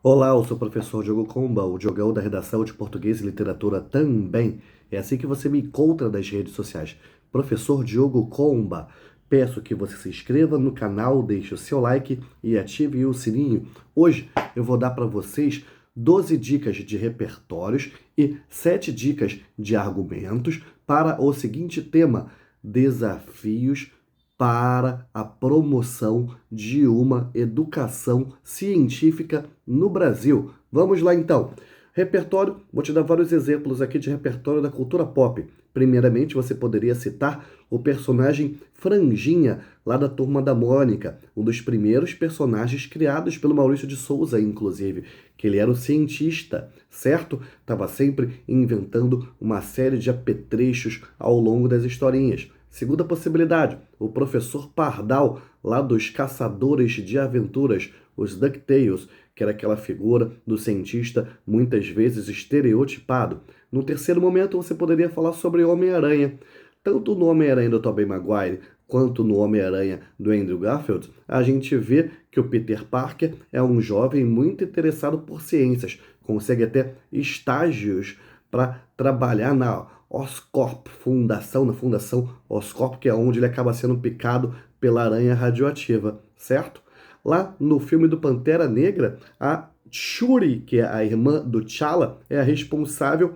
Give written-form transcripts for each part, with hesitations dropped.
Olá, eu sou o professor Diogo Comba, o Diogão da redação de Português e Literatura também. É assim que você me encontra nas redes sociais. Professor Diogo Comba. Peço que você se inscreva no canal, deixe o seu like e ative o sininho. Hoje eu vou dar para vocês 12 dicas de repertórios e 7 dicas de argumentos para o seguinte tema: desafios para a promoção de uma educação científica no Brasil. Vamos lá então. Repertório, vou te dar vários exemplos aqui de repertório da cultura pop. Primeiramente, você poderia citar o personagem Franjinha, lá da Turma da Mônica, um dos primeiros personagens criados pelo Maurício de Souza, inclusive, que ele era um cientista, certo? Estava sempre inventando uma série de apetrechos ao longo das historinhas. Segunda possibilidade, o professor Pardal, lá dos Caçadores de Aventuras, os DuckTales, que era aquela figura do cientista muitas vezes estereotipado. No terceiro momento, você poderia falar sobre Homem-Aranha. Tanto no Homem-Aranha do Tobey Maguire quanto no Homem-Aranha do Andrew Garfield, a gente vê que o Peter Parker é um jovem muito interessado por ciências, consegue até estágios para trabalhar na Oscorp Fundação, na Fundação Oscorp, que é onde ele acaba sendo picado pela aranha radioativa, certo? Lá no filme do Pantera Negra, a Shuri, que é a irmã do T'Challa, é a responsável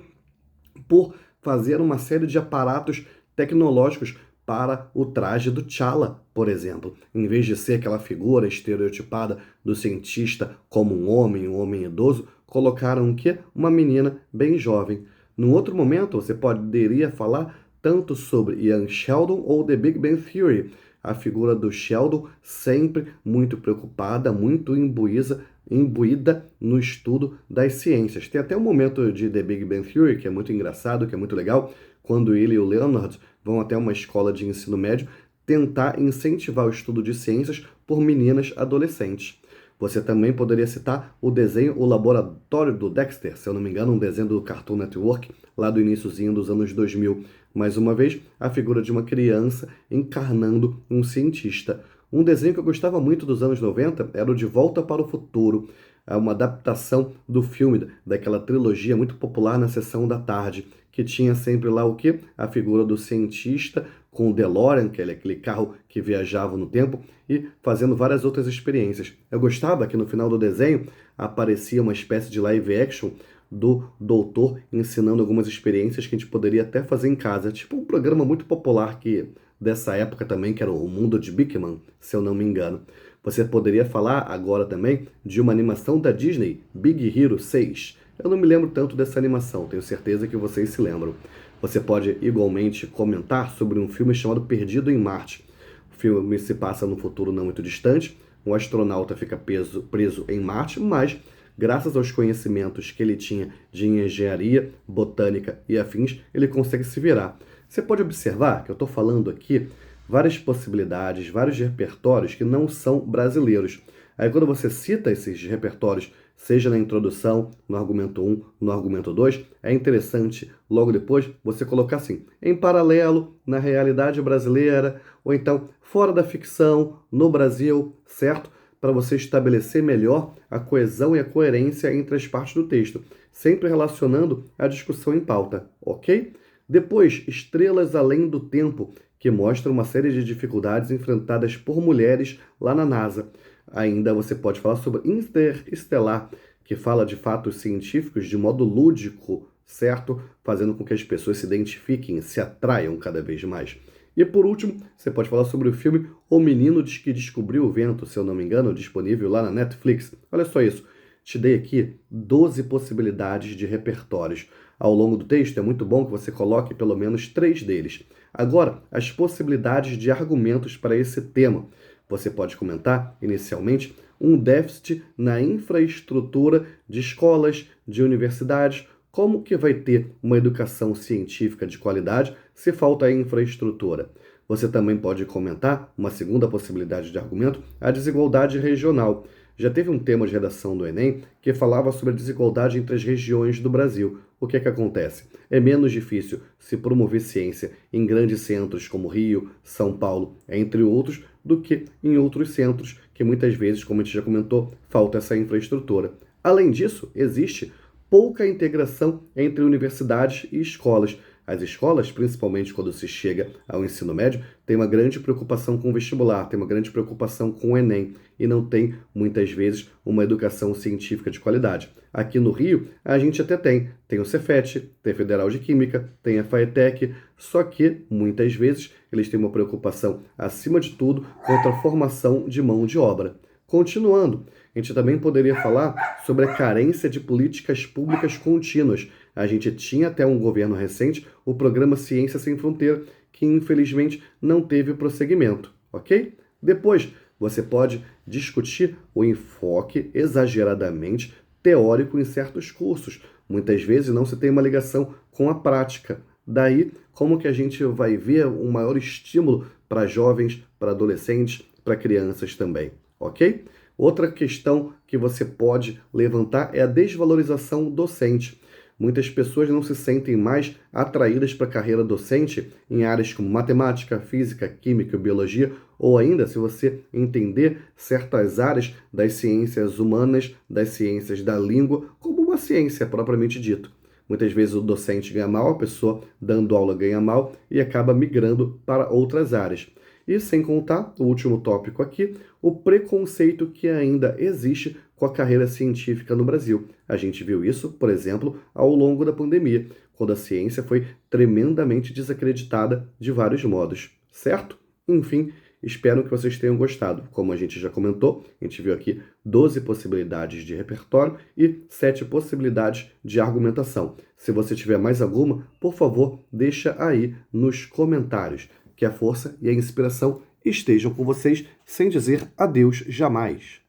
por fazer uma série de aparatos tecnológicos para o traje do T'Challa, por exemplo. Em vez de ser aquela figura estereotipada do cientista como um homem idoso, colocaram o quê? Uma menina bem jovem. Num outro momento, você poderia falar tanto sobre Young Sheldon ou The Big Bang Theory. A figura do Sheldon sempre muito preocupada, muito imbuída no estudo das ciências. Tem até um momento de The Big Bang Theory que é muito engraçado, que é muito legal, quando ele e o Leonard vão até uma escola de ensino médio tentar incentivar o estudo de ciências por meninas adolescentes. Você também poderia citar o desenho O Laboratório do Dexter, se eu não me engano, um desenho do Cartoon Network, lá do iniciozinho dos anos 2000. Mais uma vez, a figura de uma criança encarnando um cientista. Um desenho que eu gostava muito dos anos 90 era o De Volta para o Futuro, uma adaptação do filme, daquela trilogia muito popular na sessão da tarde, que tinha sempre lá o quê? A figura do cientista com o DeLorean, que é aquele carro que viajava no tempo, e fazendo várias outras experiências. Eu gostava que no final do desenho aparecia uma espécie de live action do doutor ensinando algumas experiências que a gente poderia até fazer em casa. Tipo um programa muito popular que dessa época também, que era o Mundo de Big Man, se eu não me engano. Você poderia falar agora também de uma animação da Disney, Big Hero 6. Eu não me lembro tanto dessa animação, tenho certeza que vocês se lembram. Você pode igualmente comentar sobre um filme chamado Perdido em Marte. O filme se passa num futuro não muito distante, um astronauta fica preso em Marte, mas graças aos conhecimentos que ele tinha de engenharia, botânica e afins, ele consegue se virar. Você pode observar que eu estou falando aqui várias possibilidades, vários repertórios que não são brasileiros. Aí quando você cita esses repertórios, seja na introdução, no argumento 1, no argumento 2, é interessante logo depois você colocar assim, em paralelo, na realidade brasileira, ou então fora da ficção, no Brasil, certo? Para você estabelecer melhor a coesão e a coerência entre as partes do texto, sempre relacionando a discussão em pauta, ok? Depois, Estrelas Além do Tempo, que mostra uma série de dificuldades enfrentadas por mulheres lá na NASA. Ainda você pode falar sobre Interestelar, que fala de fatos científicos de modo lúdico, certo? Fazendo com que as pessoas se identifiquem, se atraiam cada vez mais. E por último, você pode falar sobre o filme O Menino que Descobriu o Vento, se eu não me engano, disponível lá na Netflix. Olha só isso. Te dei aqui 12 possibilidades de repertórios. Ao longo do texto, é muito bom que você coloque pelo menos 3 deles. Agora, as possibilidades de argumentos para esse tema. Você pode comentar, inicialmente, um déficit na infraestrutura de escolas, de universidades. Como que vai ter uma educação científica de qualidade se falta infraestrutura? Você também pode comentar, uma segunda possibilidade de argumento, a desigualdade regional. Já teve um tema de redação do Enem que falava sobre a desigualdade entre as regiões do Brasil. O que é que acontece? É menos difícil se promover ciência em grandes centros como Rio, São Paulo, entre outros, do que em outros centros que muitas vezes, como a gente já comentou, falta essa infraestrutura. Além disso, existe pouca integração entre universidades e escolas. As escolas, principalmente quando se chega ao ensino médio, têm uma grande preocupação com o vestibular, têm uma grande preocupação com o Enem e não tem, muitas vezes, uma educação científica de qualidade. Aqui no Rio, a gente até tem o Cefet, tem a Federal de Química, tem a FATEC, só que, muitas vezes, eles têm uma preocupação, acima de tudo, contra a formação de mão de obra. Continuando, a gente também poderia falar sobre a carência de políticas públicas contínuas. A gente tinha até um governo recente, o programa Ciência Sem Fronteira, que infelizmente não teve prosseguimento, ok? Depois, você pode discutir o enfoque exageradamente teórico em certos cursos. Muitas vezes não se tem uma ligação com a prática. Daí, como que a gente vai ver um maior estímulo para jovens, para adolescentes, para crianças também, ok? Outra questão que você pode levantar é a desvalorização docente. Muitas pessoas não se sentem mais atraídas para a carreira docente em áreas como matemática, física, química, biologia, ou ainda, se você entender certas áreas das ciências humanas, das ciências da língua, como uma ciência propriamente dita. Muitas vezes o docente ganha mal, a pessoa dando aula ganha mal e acaba migrando para outras áreas. E sem contar, o último tópico aqui, o preconceito que ainda existe com a carreira científica no Brasil. A gente viu isso, por exemplo, ao longo da pandemia, quando a ciência foi tremendamente desacreditada de vários modos, certo? Enfim, espero que vocês tenham gostado. Como a gente já comentou, a gente viu aqui 12 possibilidades de repertório e 7 possibilidades de argumentação. Se você tiver mais alguma, por favor, deixa aí nos comentários. Que a força e a inspiração estejam com vocês, sem dizer adeus jamais.